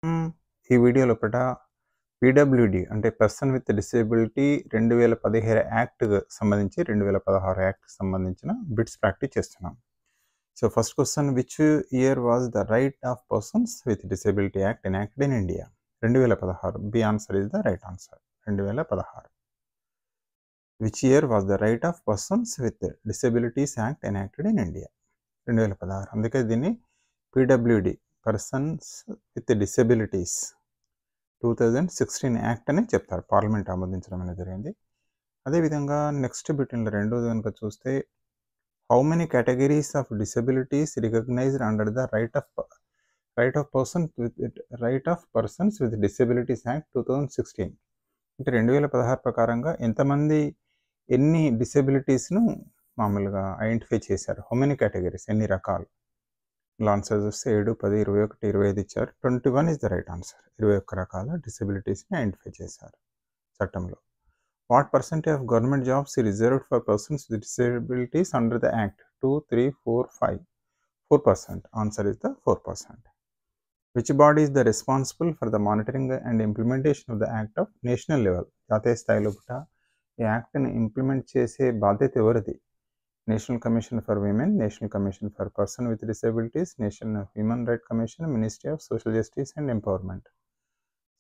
ఈ వీడియో లోపట పీడబ్ల్యూడీ అంటే పర్సన్ విత్ డిసేబిలిటీ 2017 యాక్ట్‌కి సంబంధించి 2016 యాక్ట్‌కి సంబంధించిన బిట్స్ ప్రాక్టీస్ చేస్తున్నాం. So first question which year was the right of persons with disability act enacted in India? 2016. B answer is the right answer. 2016. Which year was the right of persons with disabilities act enacted in India? 2016. అందుకే దీన్ని PWD persons with disabilities 2016 act అని చెప్తారు. Parliament ఆమోదించడం అనేది జరిగింది. అదేవిధంగా next బిట్‌లో రెండోది కనుక చూస్తే how many categories of disabilities recognised under the right of persons with disabilities act 2016. అంటే 2016 ప్రకారంగా ఎన్ని డిసెబిలిటీస్‌ను మామూలుగా ఐడెంటిఫై చేశారు? హౌ మెనీ కేటగిరీస్ ఎన్ని రకాలు? ఆన్సర్ చూస్తే 7, 10, 21, 25 ఇచ్చారు. 21 ఇస్ ద రైట్ ఆన్సర్. 21 రకాల డిసెబిలిటీస్‌ని ఐడెంటిఫై చేశారు చట్టంలో. What percentage of government jobs reserved for persons with disabilities under the act? 2, 3, 4, 5. 4%. Answer is the 4%. Which body is the responsible for the monitoring and implementation of the act of national level? జాతీయ స్థాయిలో ఈ యాక్ట్ని implement చేసే బాధ్యత ఎవరిది? National commission for women, national commission for person with disabilities, national human right commission, ministry of social justice and empowerment.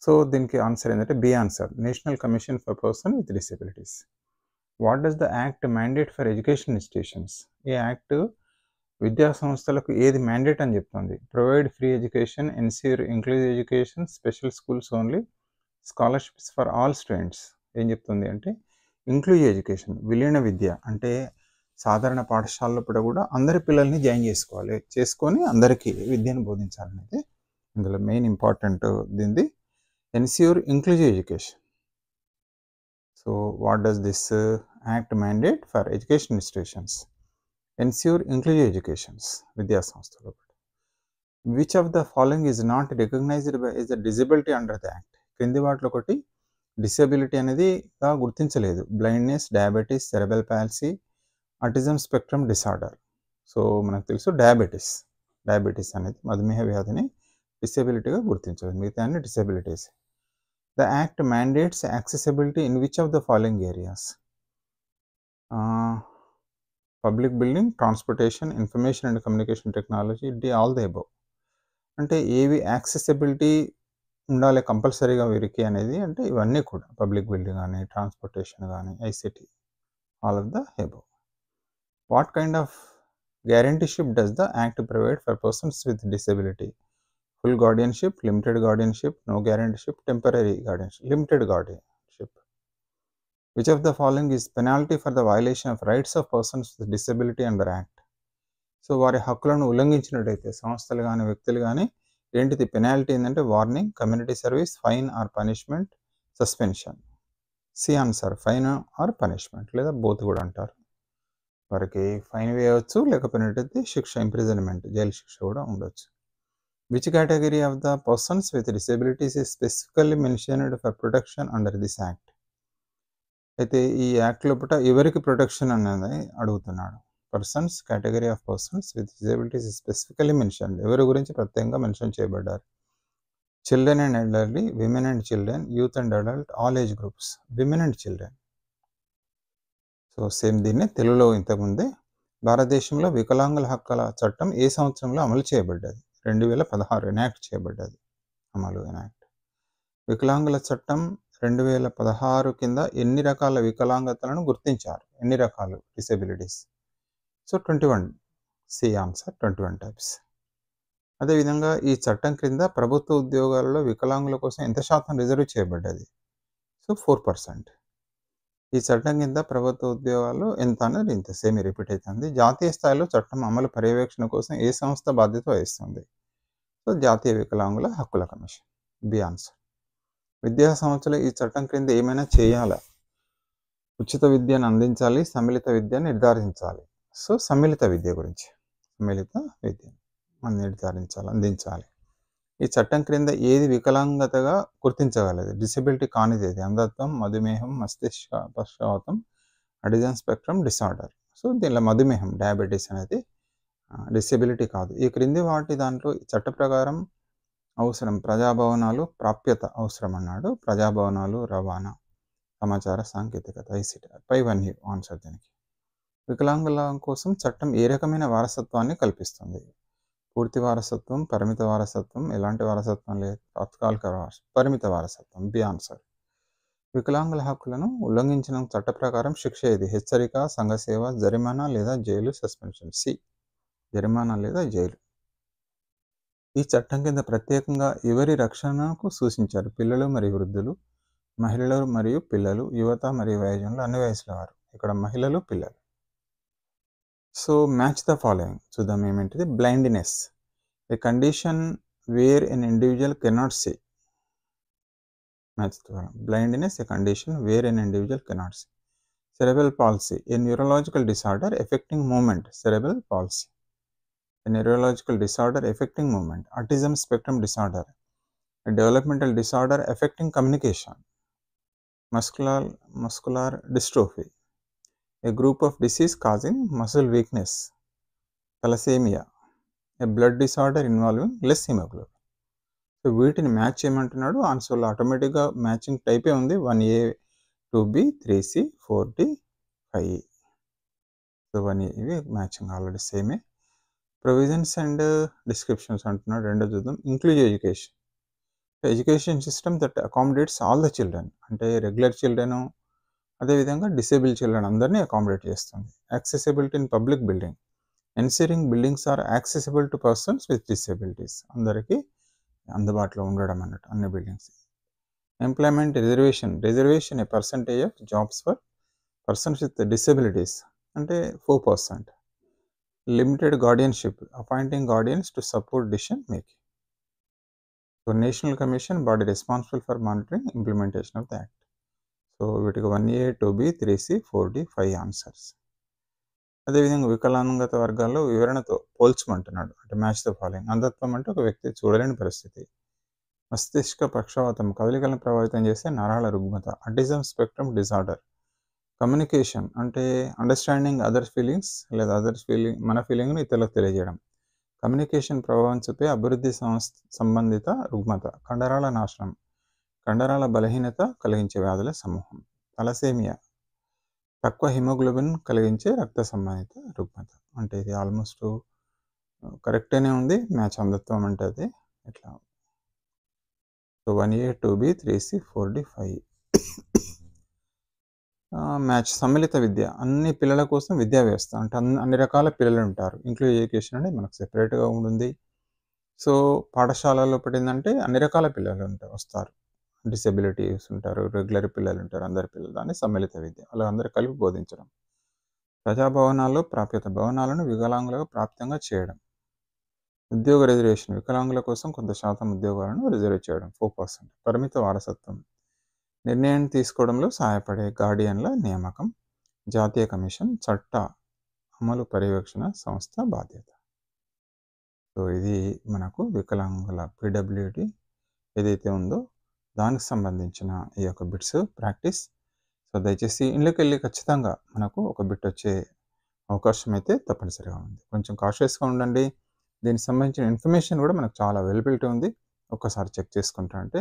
So దీనికి answer ఏంటంటే B answer, national commission for person with disabilities. What does the act mandate for education institutions? ఈ act విద్యా సంస్థలకు ఏది mandate అని చెప్తుంది? Provide free education, ensure inclusive education, special schools only, scholarships for all students. ఏం చెప్తుంది అంటే inclusive education, విలీన విద్య, అంటే సాధారణ పాఠశాలలో కూడా అందరి పిల్లల్ని జాయిన్ చేసుకొని అందరికీ విద్యను బోధించాలనేది ఇందులో మెయిన్ ఇంపార్టెంట్. దీనిది ensure inclusive education. So what does this act mandate for education institutions? Ensure inclusive educations, విద్యా సంస్థలో. Which of the following is not recognised by as the disability under the act? క్రింది వాటిలో ఒకటి disability అనేది గుర్తించలేదు. Blindness, diabetes, cerebral palsy, autism spectrum disorder. So మనకు తెలుసు diabetes అనేది మధుమేహ వ్యాధిని డిసేబిలిటీగా గుర్తించదు, మిగతా అన్ని disabilities. The act mandates accessibility in which of the following areas? Public building, transportation, information and communication technology, all the above. అంటే ఏవి యాక్సెసిబిలిటీ ఉండాలి కంపల్సరీగా వీరికి అనేది అంటే ఇవన్నీ కూడా పబ్లిక్ బిల్డింగ్ కానీ, ట్రాన్స్పోర్టేషన్ కానీ, ICT, all of the above. What kind of guardianship does the act provide for persons with disability? Full guardianship, limited guardianship, no guardianship, temporary guardianship, limited guardianship. Which of the following is penalty for the violation of rights of persons with disability under act? So వారి హక్కులను ఉల్లంఘించినట్టయితే సంస్థలు కానీ వ్యక్తులు కానీ ఏంటిది penalty ఏంటంటే warning, community service, fine or punishment, suspension. C answer, fine or punishment, లేదా both కూడా అంటారు. వారికి ఫైన్ వేయవచ్చు, లేకపోయినట్టయితే శిక్ష, ఇంప్రిజన్మెంట్, జైలు శిక్ష కూడా ఉండొచ్చు. Which category of the persons with disabilities is specifically mentioned for protection under this act? అయితే ఈ యాక్ట్ లోపల ఎవరికి ప్రొటెక్షన్ అనేది అడుగుతున్నాడు. Persons, category of persons with disabilities is specifically mentioned, ఎవరి గురించి ప్రత్యేకంగా మెన్షన్ చేయబడ్డారు? Children and elderly, women and children, youth and adult, all age groups. Women and children. So same దీన్నే తెలుగులో ఇంతకుముందే భారతదేశంలో వికలాంగుల హక్కుల చట్టం ఏ సంవత్సరంలో అమలు చేయబడ్డది? 2016 ఎనాక్ట్ చేయబడ్డది. ఎనాక్ట్. వికలాంగుల చట్టం 2016 కింద ఎన్ని రకాల వికలాంగతలను గుర్తించారు? ఎన్ని రకాలు disabilities? So 21. C answer, 21 types. అదేవిధంగా ఈ చట్టం క్రింద ప్రభుత్వ ఉద్యోగాలలో వికలాంగుల కోసం ఎంత శాతం రిజర్వ్ చేయబడ్డది? సో 4%. ఈ చట్టం కింద ప్రభుత్వ ఉద్యోగాలు ఎంత అనేది ఇంత సేమ్ రిపీట్ అవుతుంది. జాతీయ స్థాయిలో చట్టం అమలు పర్యవేక్షణ కోసం ఏ సంస్థ బాధ్యత వహిస్తుంది? సో జాతీయ వికలాంగుల హక్కుల కమిషన్. B answer. విద్యా సంస్థలు ఈ చట్టం క్రింద ఏమైనా చేయాలా? ఉచిత విద్యను అందించాలి, సమ్మిళిత విద్యను నిర్ధారించాలి. సో సమ్మిళిత విద్య గురించి, సమ్మిళిత విద్యను అందించాలి. ఈ చట్టం క్రింద ఏది వికలాంగతగా గుర్తించగలదు? డిసెబిలిటీ కానిది ఏది? అంధత్వం, మధుమేహం, మస్తిష్క పక్షవాతం, ఆటిజం స్పెక్ట్రమ్ డిసార్డర్. సో దీనిలో మధుమేహం, డయాబెటీస్ అనేది డిసెబిలిటీ కాదు. ఈ క్రింది వాటి దాంట్లో చట్ట ప్రకారం అవసరం ప్రజాభవనాలు ప్రాప్యత అవసరం అన్నాడు. ప్రజాభవనాలు రవాణా, సమాచార సాంకేతికత ఐసిటీ. పైవన్నీ ఆన్సర్ దీనికి. వికలాంగుల కోసం చట్టం ఏ రకమైన వారసత్వాన్ని కల్పిస్తుంది? పూర్తి వారసత్వం, పరిమిత వారసత్వం, ఎలాంటి వారసత్వం లేదు, తాత్కాలిక పరిమిత వారసత్వం. B answer. వికలాంగుల హక్కులను ఉల్లంఘించిన చట్ట ప్రకారం శిక్ష ఏది? హెచ్చరిక, సంఘసేవ, జరిమానా లేదా జైలు, సస్పెన్షన్. సి జరిమానా లేదా జైలు. ఈ చట్టం కింద ప్రత్యేకంగా ఎవరి రక్షణకు సూచించారు? పిల్లలు మరియు వృద్ధులు, మహిళలు మరియు పిల్లలు, యువత మరియు వయోజనులు, అన్ని వయసుల వారు. ఇక్కడ మహిళలు, పిల్లలు. సో మ్యాచ్ ద ఫాలోయింగ్ చూద్దాం ఏమేంటిది. Blindness, a condition where an individual cannot see. Match the following. Blindness, a condition where an individual cannot see. Cerebral palsy, a neurological disorder affecting movement. Cerebral palsy, a neurological disorder affecting movement. Autism spectrum disorder, a developmental disorder affecting communication. Muscular dystrophy, a group of disease causing muscle weakness. Thalassemia, a blood disorder involving less hemoglobin. So వీటిని match చేయమంటున్నాడు. ఆన్సర్లో ఆటోమేటిక్గా matching టైపే ఉంది. 1A 2B 3C 4D 5E. So 1A ఇవి matching already సేమే. Provisions and descriptions అంటున్నాడు. రెండో చూద్దాం. Inclusive education, education system that accommodates all the children. అంటే రెగ్యులర్ చిల్డ్రన్, అదేవిధంగా డిసేబుల్ చిల్డ్రన్ అందరినీ అకామిడేట్ చేస్తుంది. Accessibility in public building, ensuring buildings are accessible to persons with disabilities. అందరికీ అందుబాటులో ఉండడం అన్నట్టు అన్ని buildings. Employment reservation a percentage of jobs for persons with disabilities అంటే 4%. Limited guardianship, appointing guardians to support decision making. So national commission body responsible for monitoring implementation of the act. So వీటికి 1A 2B 3C 4D 5 answers. అదేవిధంగా వికలాంగత వర్గాల్లో వివరణతో పోల్చమంటున్నాడు. అంటే match the following. అంధత్వం అంటే ఒక వ్యక్తి చూడలేని పరిస్థితి. మస్తిష్క పక్షవాతం, కదలికలను ప్రభావితం చేసే నరాల రుగ్మత. Autism spectrum disorder. కమ్యూనికేషన్ అంటే అండర్స్టాండింగ్ అదర్స్ ఫీలింగ్స్ లేదా మన ఫీలింగ్ను ఇతరులకు తెలియజేయడం. కమ్యూనికేషన్ ప్రభావం చూపే అభివృద్ధి సంబంధిత రుగ్మత. కండరాల నాశనం, కండరాల బలహీనత కలిగించే వ్యాధుల సమూహం. తలసేమియా, తక్కువ హిమోగ్లోబిన్ కలిగించే రక్త సంబంధిత రుగ్మత. అంటే ఇది ఆల్మోస్ట్ కరెక్టేనే ఉంది. మ్యాచ్ అంధత్వం అంటే అది ఇట్లా. So 1A 2B 3C 4D 5. Match సమ్మిళిత విద్య, అన్ని పిల్లల కోసం విద్యా వ్యవస్థ. అంటే అన్ని రకాల పిల్లలు ఉంటారు. ఇంక్లూజివ్ ఎడ్యుకేషన్ అనేది మనకు సెపరేట్గా ఉంటుంది. సో పాఠశాలలో పడిందంటే అన్ని రకాల పిల్లలు వస్తారు. డిసెబిలిటీస్ ఉంటారు, రెగ్యులర్ పిల్లలు ఉంటారు, అందరి పిల్లలు. దాన్ని సమ్మిళిత విద్య, అలా అందరూ కలిపి బోధించడం. ప్రజాభవనాల్లో ప్రాప్యత, భవనాలను వికలాంగులకు ప్రాప్తంగా చేయడం. ఉద్యోగ రిజర్వేషన్, వికలాంగుల కోసం కొంత శాతం ఉద్యోగాలను రిజర్వ్ చేయడం 4%. పరిమిత వారసత్వం, నిర్ణయం తీసుకోవడంలో సహాయపడే గార్డియన్ల నియామకం. జాతీయ కమిషన్, చట్ట అమలు పర్యవేక్షణ సంస్థ బాధ్యత. సో ఇది మనకు వికలాంగుల PWD ఏదైతే ఉందో దానికి సంబంధించిన ఈ యొక్క బిట్స్ ప్రాక్టీస్. సో దయచేసి ఇంట్లోకి వెళ్ళి ఖచ్చితంగా మనకు ఒక బిట్ వచ్చే అవకాశం అయితే తప్పనిసరిగా ఉంది. కొంచెం కాషియస్గా ఉండండి. దీనికి సంబంధించిన ఇన్ఫర్మేషన్ కూడా మనకు చాలా అవైలబిలిటీ ఉంది. ఒక్కసారి చెక్ చేసుకుంటా అంటే